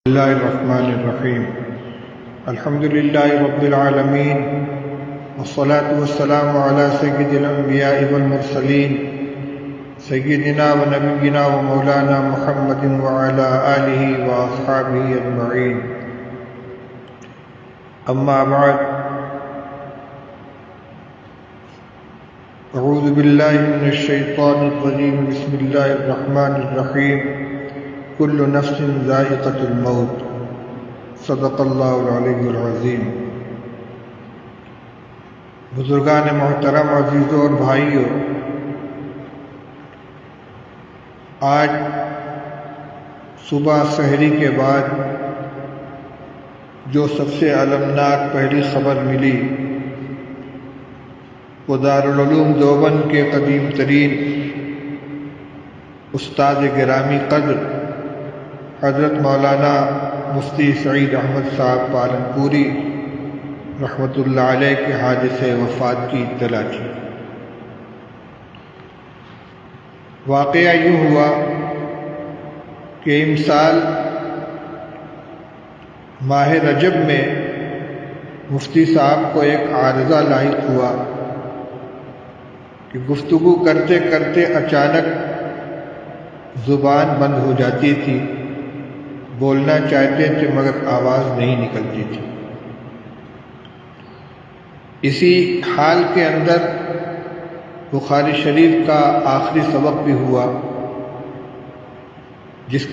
بسم اللہ الرحمن الرحیم الحمد للہ رب العالمین والصلاة والسلام علی سید الانبیاء والمرسلین سیدنا و نبینا و مولانا محمد وعلی آلہ و اصحابہ اجمعین اما بعد اعوذ باللہ من الشیطان الرجیم بسم اللہ الرحمن الرحیم کل نفس ذائقۃ الموت صدق اللہ العلی العظیم۔ بزرگان محترم، عزیزوں اور بھائیوں، آج صبح سحری کے بعد جو سب سے المناک پہلی خبر ملی وہ دارالعلوم دیوبند کے قدیم ترین استاد گرامی قدر حضرت مولانا مفتی سعید احمد صاحب پالنپوری رحمۃ اللہ علیہ کے حادث وفات کی اطلاع تھی۔ واقعہ یوں ہوا کہ امسال ماہ رجب میں مفتی صاحب کو ایک عارضہ لاحق ہوا کہ گفتگو کرتے کرتے اچانک زبان بند ہو جاتی تھی، بولنا چاہتے تھے مگر آواز نہیں نکلتی تھی۔ اسی حال کے اندر بخاری شریف کا آخری سبق بھی ہوا، جس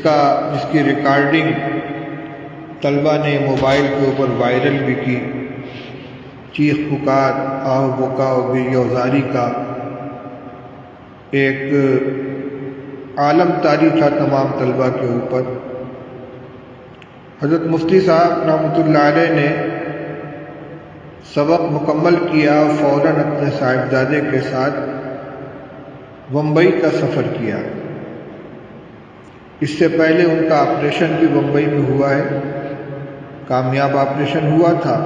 کی ریکارڈنگ طلبہ نے موبائل کے اوپر وائرل بھی کی۔ چیخ پکار، آہ بکا و گریہ‌وزاری کا ایک عالم طاری تھا تمام طلبہ کے اوپر۔ حضرت مفتی صاحب رحمۃ اللہ علیہ نے سبق مکمل کیا اور فوراً اپنے صاحبزادے کے ساتھ بمبئی کا سفر کیا۔ اس سے پہلے ان کا آپریشن بھی بمبئی میں ہوا ہے، کامیاب آپریشن ہوا تھا،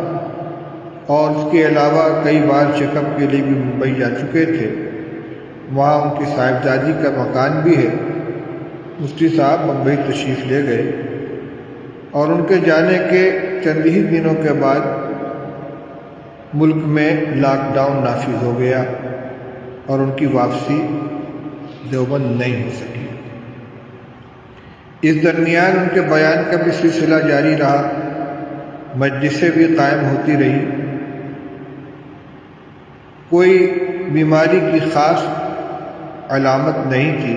اور اس کے علاوہ کئی بار چیک اپ کے لیے بھی ممبئی جا چکے تھے۔ وہاں ان کی صاحبزادی کا مکان بھی ہے۔ مفتی صاحب بمبئی تشریف لے گئے اور ان کے جانے کے چند ہی دنوں کے بعد ملک میں لاک ڈاؤن نافذ ہو گیا اور ان کی واپسی دیوبند نہیں ہو سکی۔ اس درمیان ان کے بیان کا بھی سلسلہ جاری رہا، مجلسیں بھی قائم ہوتی رہی۔ کوئی بیماری کی خاص علامت نہیں تھی۔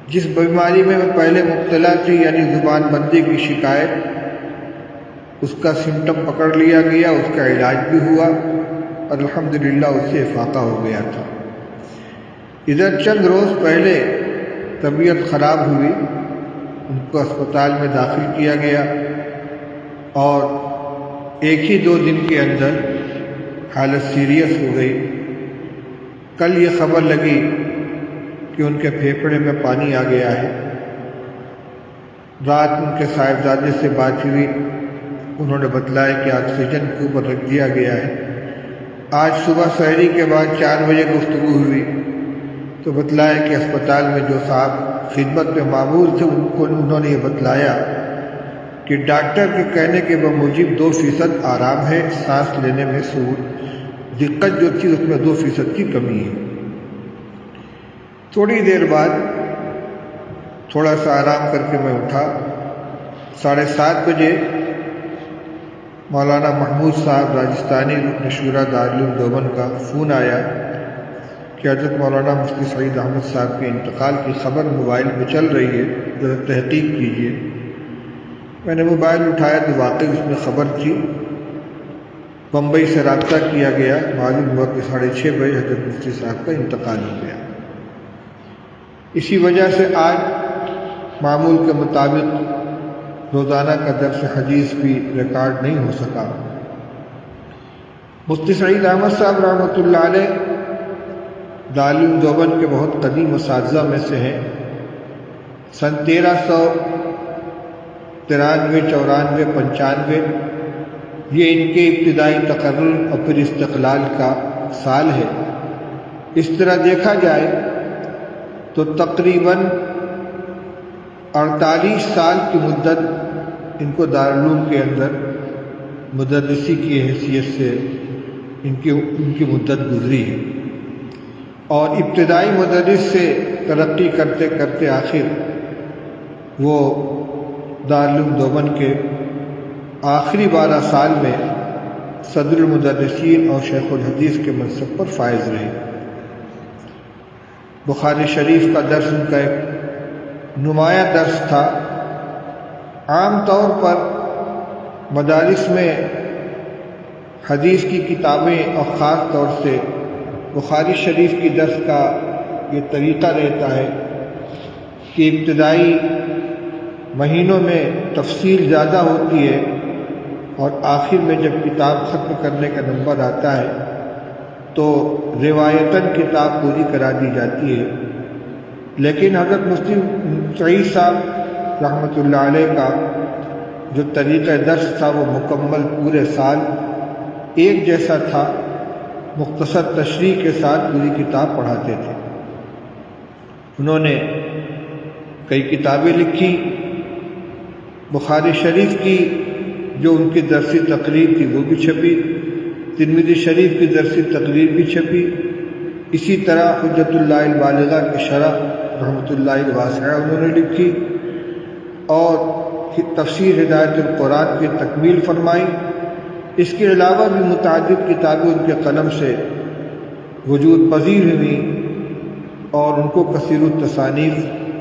جس بیماری میں وہ پہلے مبتلا تھی، یعنی زبان بندی کی شکایت، اس کا سمٹم پکڑ لیا گیا، اس کا علاج بھی ہوا اور الحمدللہ اس سے افاقہ ہو گیا تھا۔ ادھر چند روز پہلے طبیعت خراب ہوئی، ان کو اسپتال میں داخل کیا گیا اور ایک ہی دو دن کے اندر حالت سیریس ہو گئی۔ کل یہ خبر لگی کہ ان کے پھیپھڑے میں پانی آ گیا ہے۔ رات ان کے صاحبزادے سے بات ہوئی، انہوں نے بتلایا کہ آکسیجن کے اوپر رکھ دیا گیا ہے۔ آج صبح سحری کے بعد 4 بجے گفتگو ہوئی تو بتلایا کہ اسپتال میں جو صاحب خدمت پہ معمول تھے انہوں نے یہ بتلایا کہ ڈاکٹر کے کہنے کے بموجب 2% آرام ہے، سانس لینے میں دقت جو تھی اس میں 2% کی کمی ہے۔ تھوڑی دیر بعد تھوڑا سا آرام کر کے میں اٹھا، 7:30 بجے مولانا محمود صاحب راجستانی رکن شورا دارالعلوم دیوبند کا فون آیا کہ حضرت مولانا مفتی سعید احمد صاحب کے انتقال کی خبر موبائل پہ چل رہی ہے، ذرا تحقیق کیجیے۔ میں نے موبائل اٹھایا تو واقعی اس میں خبر تھی۔ بمبئی سے رابطہ کیا گیا، معلوم ہوا کہ 6:30 بجے حضرت مفتی صاحب کا انتقال ہو گیا۔ اسی وجہ سے آج معمول کے مطابق روزانہ کا درس حدیث بھی ریکارڈ نہیں ہو سکا۔ مفتی سعید احمد صاحب رحمۃ اللہ علیہ دارالعلوم دیوبند کے بہت قدیم اساتذہ میں سے ہیں۔ سن 1393، 94، 95 یہ ان کے ابتدائی تقرر اور پھر استقلال کا سال ہے۔ اس طرح دیکھا جائے تو تقریباً 48 سال کی مدت ان کو دارالعلوم کے اندر مدرسی کی حیثیت سے ان کی مدت گزری ہے، اور ابتدائی مدرس سے ترقی کرتے کرتے آخر وہ دارالعلوم دیوبند کے آخری 12 سال میں صدر المدرسین اور شیخ الحدیث کے منصب پر فائز رہے۔ بخاری شریف کا درس ان کا ایک نمایاں درس تھا۔ عام طور پر مدارس میں حدیث کی کتابیں اور خاص طور سے بخاری شریف کی درس کا یہ طریقہ رہتا ہے کہ ابتدائی مہینوں میں تفصیل زیادہ ہوتی ہے اور آخر میں جب کتاب ختم کرنے کا نمبر آتا ہے تو روایتاً کتاب پوری کرا دی جاتی ہے۔ لیکن حضرت مفتی سعید صاحب رحمۃ اللہ علیہ کا جو طریقہ درس تھا وہ مکمل پورے سال ایک جیسا تھا، مختصر تشریح کے ساتھ پوری کتاب پڑھاتے تھے۔ انہوں نے کئی کتابیں لکھی، بخاری شریف کی جو ان کی درسی تقریر تھی وہ بھی چھپی، ترمذی شریف کی درسی تقریر بھی چھپی، اسی طرح حجت اللہ البالغہ کی شرح رحمۃ اللہ الواسعہ انہوں نے لکھی، اور تفسیر ہدایت القرآن کی تکمیل فرمائی۔ اس کے علاوہ بھی متعدد کتابیں ان کے قلم سے وجود پذیر ہوئیں اور ان کو کثیر التصانیف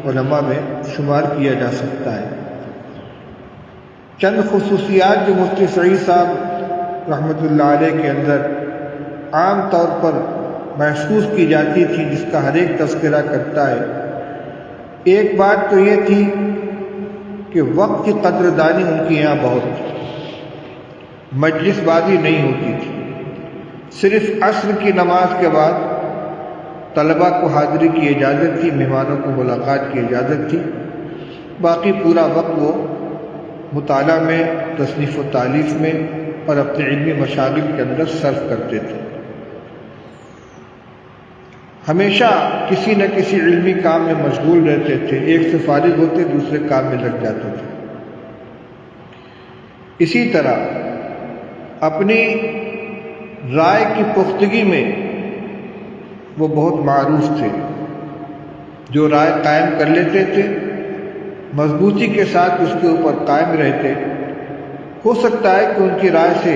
علماء میں شمار کیا جا سکتا ہے۔ چند خصوصیات جو مفتی سعید صاحب رحمۃ اللہ علیہ کے اندر عام طور پر محسوس کی جاتی تھی، جس کا ہر ایک تذکرہ کرتا ہے۔ ایک بات تو یہ تھی کہ وقت کی قدردانی ان کے یہاں بہت تھی، مجلس بازی نہیں ہوتی تھی۔ صرف عصر کی نماز کے بعد طلباء کو حاضری کی اجازت تھی، مہمانوں کو ملاقات کی اجازت تھی، باقی پورا وقت وہ مطالعہ میں، تصنیف و تالیف میں اور اپنے علمی مشاغل کے اندر صرف کرتے تھے۔ ہمیشہ کسی نہ کسی علمی کام میں مشغول رہتے تھے، ایک سے فارغ ہوتے دوسرے کام میں لگ جاتے تھے۔ اسی طرح اپنی رائے کی پختگی میں وہ بہت معروف تھے، جو رائے قائم کر لیتے تھے مضبوطی کے ساتھ اس کے اوپر قائم رہتے۔ ہو سکتا ہے کہ ان کی رائے سے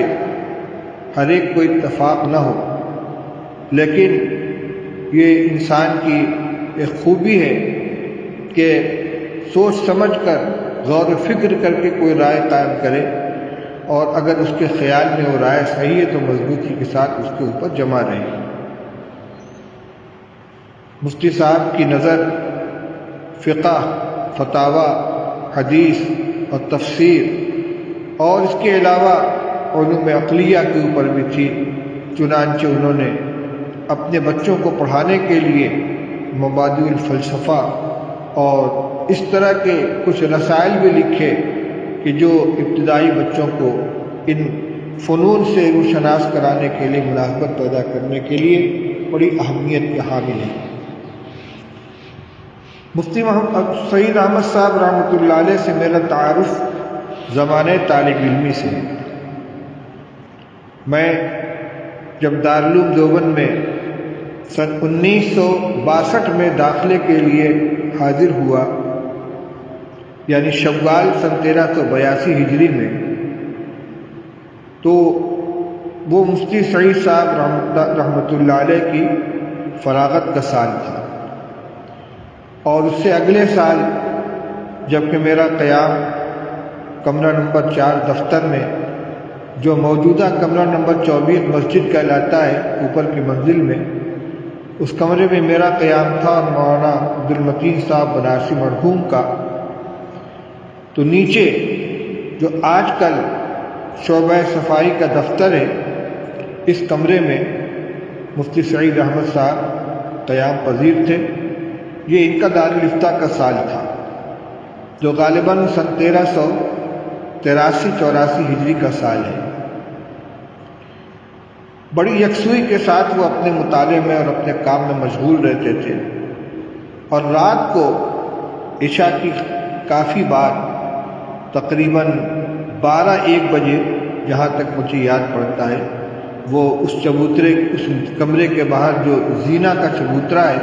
ہر ایک کو اتفاق نہ ہو، لیکن یہ انسان کی ایک خوبی ہے کہ سوچ سمجھ کر، غور و فکر کر کے کوئی رائے قائم کرے، اور اگر اس کے خیال میں وہ رائے صحیح ہے تو مضبوطی کے ساتھ اس کے اوپر جمع رہے۔ مفتی صاحب کی نظر فقہ، فتاوی، حدیث اور تفسیر اور اس کے علاوہ علوم عقلیہ کے اوپر بھی تھی، چنانچہ انہوں نے اپنے بچوں کو پڑھانے کے لیے مبادئ الفلسفہ اور اس طرح کے کچھ رسائل بھی لکھے کہ جو ابتدائی بچوں کو ان فنون سے روشناس کرانے کے لیے، مناسبت پیدا کرنے کے لیے بڑی اہمیت کے حامل ہیں۔ مفتی محمد سعید احمد صاحب رحمۃ اللہ علیہ سے میرا تعارف زمانۂ طالب علمی سے ہے۔ میں جب دارالعلوم دیوبند میں سن 1962 میں داخلے کے لیے حاضر ہوا، یعنی شوال سن 1382 ہجری میں، تو وہ مفتی سعید صاحب رحمۃ اللہ علیہ کی فراغت کا سال تھا، اور اس سے اگلے سال جبکہ میرا قیام کمرہ نمبر 4 دفتر میں، جو موجودہ کمرہ نمبر 24 مسجد کہلاتا ہے اوپر کی منزل میں، اس کمرے میں میرا قیام تھا اور مولانا عبدالمتین صاحب بنارسی مرحوم کا، تو نیچے جو آج کل شعبہ صفائی کا دفتر ہے، اس کمرے میں مفتی سعید احمد صاحب قیام پذیر تھے۔ یہ ان کا دارالفتہ کا سال تھا، جو غالباً سن 1383-84 ہجری کا سال ہے۔ بڑی یکسوئی کے ساتھ وہ اپنے مطالعے میں اور اپنے کام میں مشغول رہتے تھے، اور رات کو عشاء کی کافی بار تقریباً 12-1 بجے جہاں تک مجھے یاد پڑتا ہے وہ اس کمرے کے باہر جو زینہ کا چبوترا ہے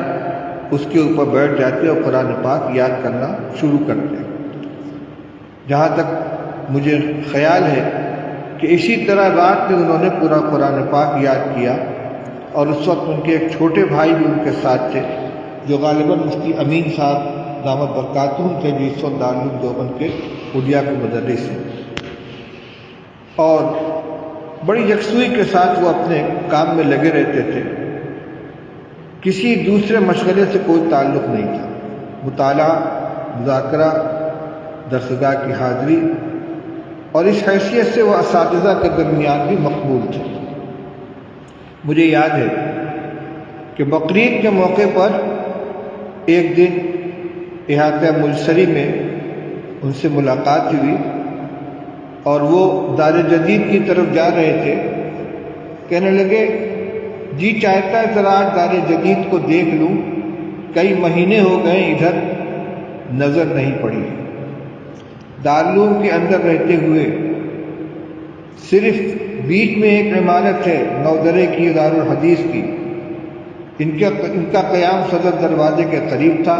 اس کے اوپر بیٹھ جاتے اور قرآن پاک یاد کرنا شروع کرتے۔ جہاں تک مجھے خیال ہے کہ اسی طرح رات میں انہوں نے پورا قرآن پاک یاد کیا، اور اس وقت ان کے ایک چھوٹے بھائی بھی ان کے ساتھ تھے جو غالباً مفتی امین صاحب دامت برکاتہم تھے، جو اس وقت دارالعلوم دیوبند کے اردیا کے مدرس ہیں، اور بڑی یکسوئی کے ساتھ وہ اپنے کام میں لگے رہتے تھے۔ کسی دوسرے مشغلے سے کوئی تعلق نہیں تھا، مطالعہ، مذاکرہ، درسگاہ کی حاضری، اور اس حیثیت سے وہ اساتذہ کے درمیان بھی مقبول تھے۔ مجھے یاد ہے کہ بقرعید کے موقع پر ایک دن احاطہ ملسری میں ان سے ملاقات ہوئی، اور وہ دار جدید کی طرف جا رہے تھے۔ کہنے لگے جی چاہتا ہے ذرا آج دار جدید کو دیکھ لوں، کئی مہینے ہو گئے ادھر نظر نہیں پڑی۔ دارالعلوم کے اندر رہتے ہوئے صرف بیچ میں ایک عمارت ہے نودرے کی، دارالحدیث کی، ان کا قیام صدر دروازے کے قریب تھا۔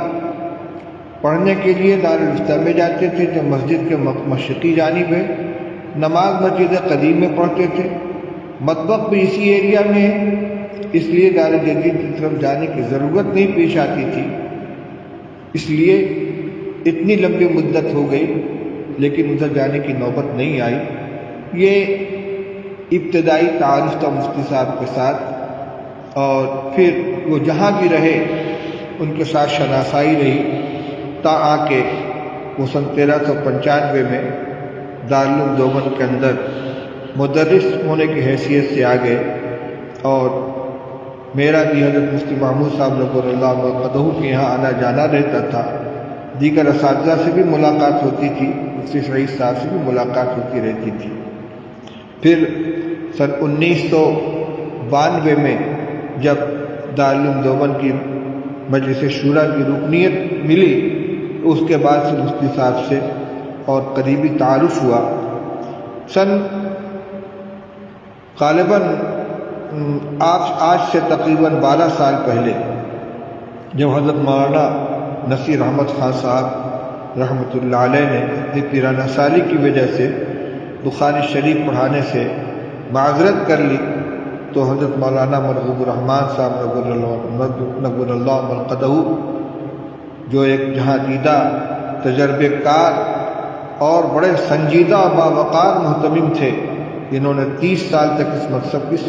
پڑھنے کے لیے دارالفتہ میں جاتے تھے جو مسجد کے مشرقی جانب ہے، نماز مسجد قدیم میں پڑھتے تھے، مطبخ بھی اسی ایریا میں ہے، اس لیے دار جدید کی طرف جانے کی ضرورت نہیں پیش آتی تھی۔ اس لیے اتنی لمبی مدت ہو گئی لیکن ادھر جانے کی نوبت نہیں آئی۔ یہ ابتدائی تعارف تھا مفتی صاحب کے ساتھ، اور پھر وہ جہاں بھی رہے ان کے ساتھ شناسائی رہی، تا آ کے وہ سن 1395 میں دارالعلوم دیوبند کے اندر مدرس ہونے کی حیثیت سے آ گئے، اور میرا بھی حضرت مفتی محمود صاحب نور اللہ وقدہ کے یہاں آنا جانا رہتا تھا۔ دیگر اساتذہ سے بھی ملاقات ہوتی تھی، مفتی سعید صاحب سے بھی ملاقات ہوتی رہتی تھی۔ پھر سن 1992 میں جب دارالعلوم دیوبند کی مجلس شورا کی رکنیت ملی تو اس کے بعد سے مفتی صاحب سے اور قریبی تعارف ہوا۔ سن غالباً آج سے تقریباً 12 سال پہلے جب حضرت مولانا نصیر احمد خان صاحب رحمۃ اللہ علیہ نے اپنی پیرانہ سالی کی وجہ سے بخاری شریف پڑھانے سے معذرت کر لی، تو حضرت مولانا مرغوب الرحمان صاحب نور اللہ مرقدہ، جو ایک جہاں دیدہ تجربے کار اور بڑے سنجیدہ باوقار محتمم تھے، جنہوں نے 30 سال تک اس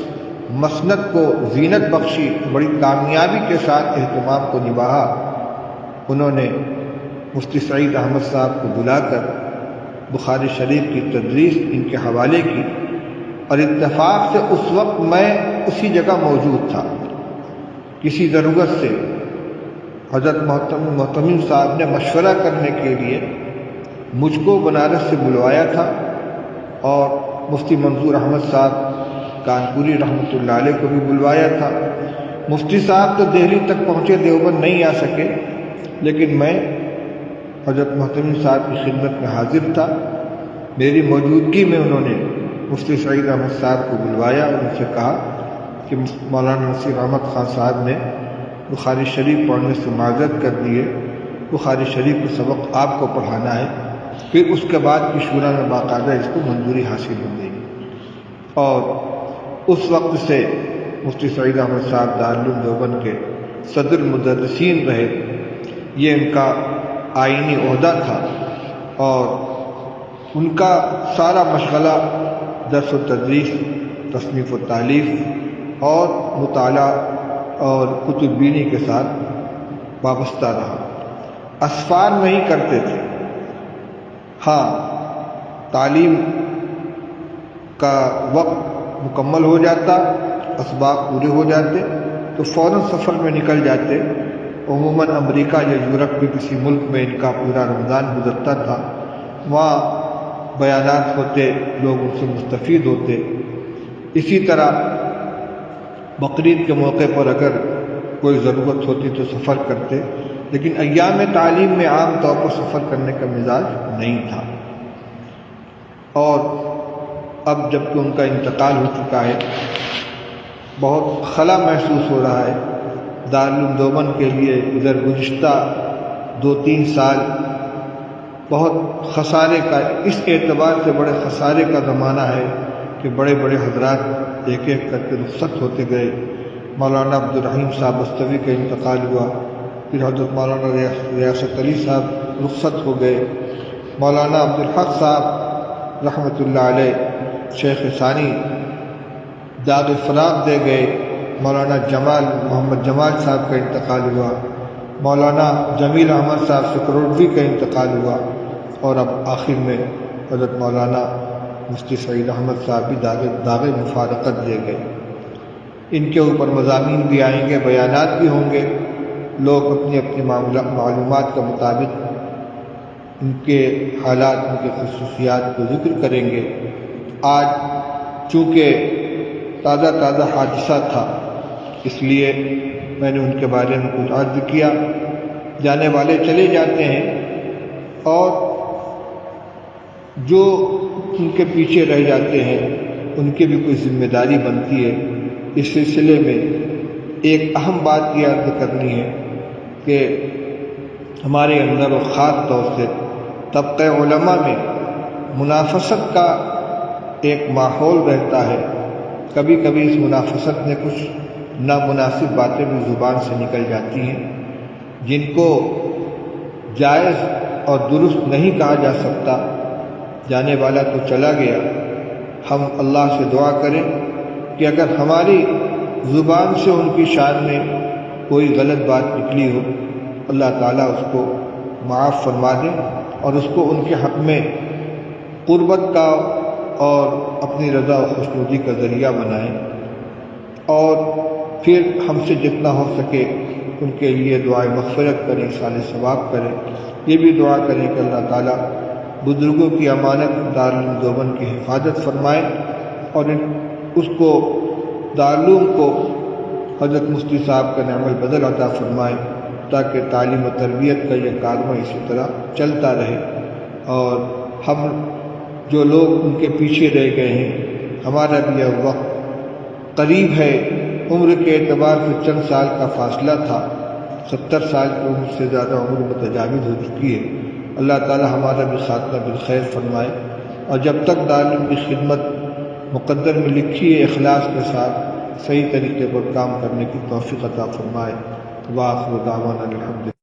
مسند کو زینت بخشی، بڑی کامیابی کے ساتھ اہتمام کو نبھایا، انہوں نے مفتی سعید احمد صاحب کو بلا کر بخاری شریف کی تدریس ان کے حوالے کی، اور اتفاق سے اس وقت میں اسی جگہ موجود تھا۔ کسی ضرورت سے حضرت محتمم صاحب نے مشورہ کرنے کے لیے مجھ کو بنارس سے بلوایا تھا، اور مفتی منظور احمد صاحب کانپوری رحمۃ اللہ علیہ کو بھی بلوایا تھا۔ مفتی صاحب تو دہلی تک پہنچے، دیوبند نہیں آ سکے، لیکن میں حضرت محتمم صاحب کی خدمت میں حاضر تھا۔ میری موجودگی میں انہوں نے مفتی سعید احمد صاحب کو بلوایا اور ان سے کہا کہ مولانا نصیر احمد خان صاحب نے بخاری شریف پڑھنے سے معذرت کر دی ہے، بخاری شریف کا سبق آپ کو پڑھانا ہے، پھر اس کے بعد کی شورا میں باقاعدہ اس کو منظوری حاصل ہو گئی۔ اور اس وقت سے مفتی سعید احمد صاحب دارالعلوم دیوبند کے صدر مدرسین رہے، یہ ان کا آئینی عہدہ تھا، اور ان کا سارا مشغلہ درس و تدریس، تصنیف و تالیف اور مطالعہ اور کتب بینی کے ساتھ وابستہ رہا۔ اسفار نہیں کرتے تھے، ہاں تعلیم کا وقت مکمل ہو جاتا، اسباق پورے ہو جاتے تو فوراً سفر میں نکل جاتے۔ عموماً امریکہ یا یورپ کے کسی ملک میں ان کا پورا رمضان گزرتا تھا، وہاں بیانات ہوتے، لوگ ان سے مستفید ہوتے۔ اسی طرح بقرعید کے موقع پر اگر کوئی ضرورت ہوتی تو سفر کرتے، لیکن ایام تعلیم میں عام طور پر سفر کرنے کا مزاج نہیں تھا۔ اور اب جب کہ ان کا انتقال ہو چکا ہے، بہت خلا محسوس ہو رہا ہے۔ دارالعلوم دیوبند کے لیے ادھر گزشتہ 2-3 سال بہت خسارے کا، اس اعتبار سے بڑے خسارے کا زمانہ ہے کہ بڑے بڑے حضرات ایک ایک کر کے رخصت ہوتے گئے۔ مولانا عبدالرحیم صاحب بستوی کا انتقال ہوا، پھر حضرت مولانا ریاست علی صاحب رخصت ہو گئے، مولانا عبدالحق صاحب رحمۃ اللہ علیہ شیخ ثانی داغ فراق دے گئے، مولانا محمد جمال صاحب کا انتقال ہوا، مولانا جمیل احمد صاحب سکروٹوی کا انتقال ہوا، اور اب آخر میں حضرت مولانا مفتی سعید احمد صاحب بھی داغ مفارقت دے گئے۔ ان کے اوپر مضامین بھی آئیں گے، بیانات بھی ہوں گے، لوگ اپنی اپنی معلومات کے مطابق ان کے حالات، ان کے خصوصیات کو ذکر کریں گے۔ آج چونکہ تازہ حادثہ تھا، اس لیے میں نے ان کے بارے میں کچھ عرض کیا۔ جانے والے چلے جاتے ہیں، اور جو ان کے پیچھے رہ جاتے ہیں ان کی بھی کوئی ذمہ داری بنتی ہے۔ اس سلسلے میں ایک اہم بات یہ عرض کرنی ہے کہ ہمارے اندر و خاص طور سے طبقہ علماء میں منافست کا ایک ماحول رہتا ہے۔ کبھی کبھی اس منافست میں کچھ نامناسب باتیں بھی زبان سے نکل جاتی ہیں، جن کو جائز اور درست نہیں کہا جا سکتا۔ جانے والا تو چلا گیا، ہم اللہ سے دعا کریں کہ اگر ہماری زبان سے ان کی شان میں کوئی غلط بات نکلی ہو، اللہ تعالیٰ اس کو معاف فرما دے اور اس کو ان کے حق میں قربت کا اور اپنی رضا و خوشنودی کا ذریعہ بنائیں، اور پھر ہم سے جتنا ہو سکے ان کے لیے دعائے مغفرت کریں، اِیصال ثواب کریں۔ یہ بھی دعا کریں کہ اللہ تعالیٰ بزرگوں کی امانت دارالعلوم دیوبند کی حفاظت فرمائے، اور اس کو دارالعلوم کو حضرت مفتی صاحب کا نعم البدل عطا فرمائے، تاکہ تعلیم و تربیت کا یہ کارواں اسی طرح چلتا رہے۔ اور ہم جو لوگ ان کے پیچھے رہ گئے ہیں، ہمارا بھی اب وقت قریب ہے۔ عمر کے اعتبار سے چند سال کا فاصلہ تھا، 70 سال کی عمر سے زیادہ عمر متجاوز ہو چکی ہے۔ اللہ تعالی ہمارا بھی خاتمہ بالخیر فرمائے، اور جب تک دارالعلوم کی خدمت مقدر میں لکھی ہے، اخلاص کے ساتھ صحیح طریقے پر کام کرنے کی توفیق عطا فرمائے۔ وآخر دعوانا الحمد للہ۔